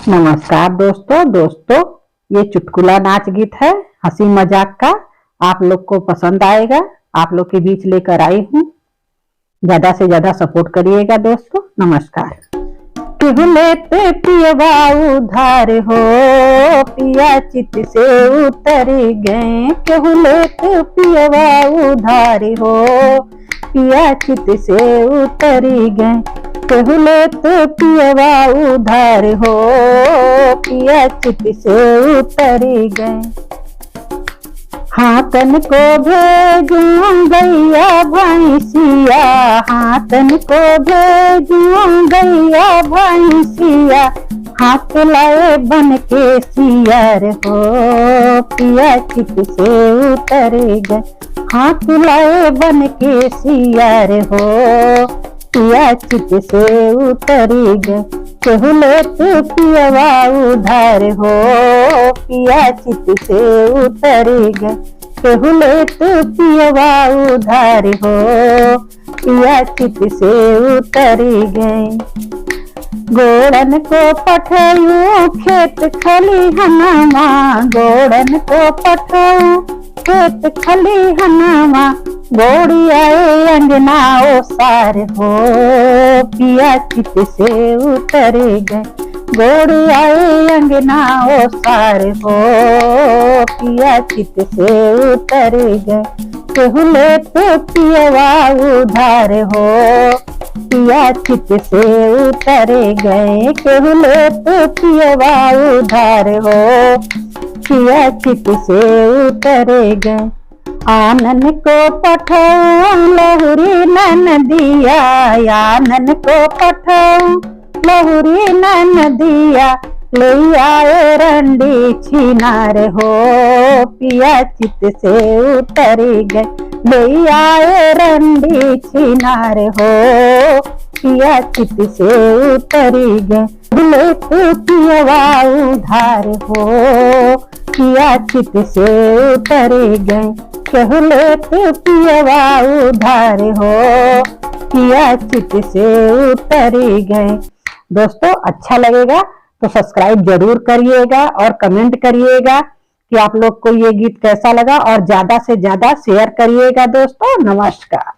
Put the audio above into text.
नमस्कार दोस्तों, ये चुटकुला नाच गीत है हंसी मजाक का। आप लोग को पसंद आएगा, आप लोग के बीच लेकर आई हूँ। ज्यादा से ज्यादा सपोर्ट करिएगा दोस्तों। नमस्कार। केहू लेते पियवा उधार हो, पिया चित से उतर गए। केहू लेते पियवा उधार हो, पिया चित से उतर गए। केहू लेते पियवा उधार हो, पिया चित से उतर गए। हाथन को भेजूं गैया भैंसिया, हाथन को भेजूं गैया भैंसिया। हाथ लाए बन के सियार हो, पिया चित से उतर गए। हाथ लाए बन के सियार हो, पिया चित से उतर गए। केहू लेते पियवा उधार हो, पिया चित से उतर गए। केहू लेते पियवा उधार हो, पिया चित से उतर गए। गोड़न को पठाऊं खेत खलिहनवा, गोड़न को पठाऊं खेत खलिहनवा। गोड़ी आए अंगना ओ सार हो, पिया चित से उतर गए। गोड़ी आए अंगना ओ सार हो, पिया चित से उतर गए। केहू लेते पियवा उधार हो, पिया चित से उतर गए। केहू लेते पियवा उधार हो, पिया चित से उतर गए। आनन को पठाऊं लहुरी ननदिया, आनन को पठाऊं लहुरी ननदिया। ले आए रंडी छिनार हो, पिया चित से उतर गए। ले आए रंडी छिनार हो, पिया चित से उतर गए। लेते पियवा उधार हो, पिया चित से उतर गए। केहू लेते पियवा उधार हो, पिया चित से उतर गए। दोस्तों अच्छा लगेगा तो सब्सक्राइब जरूर करिएगा और कमेंट करिएगा कि आप लोग को ये गीत कैसा लगा, और ज्यादा से ज्यादा शेयर करिएगा दोस्तों। नमस्कार।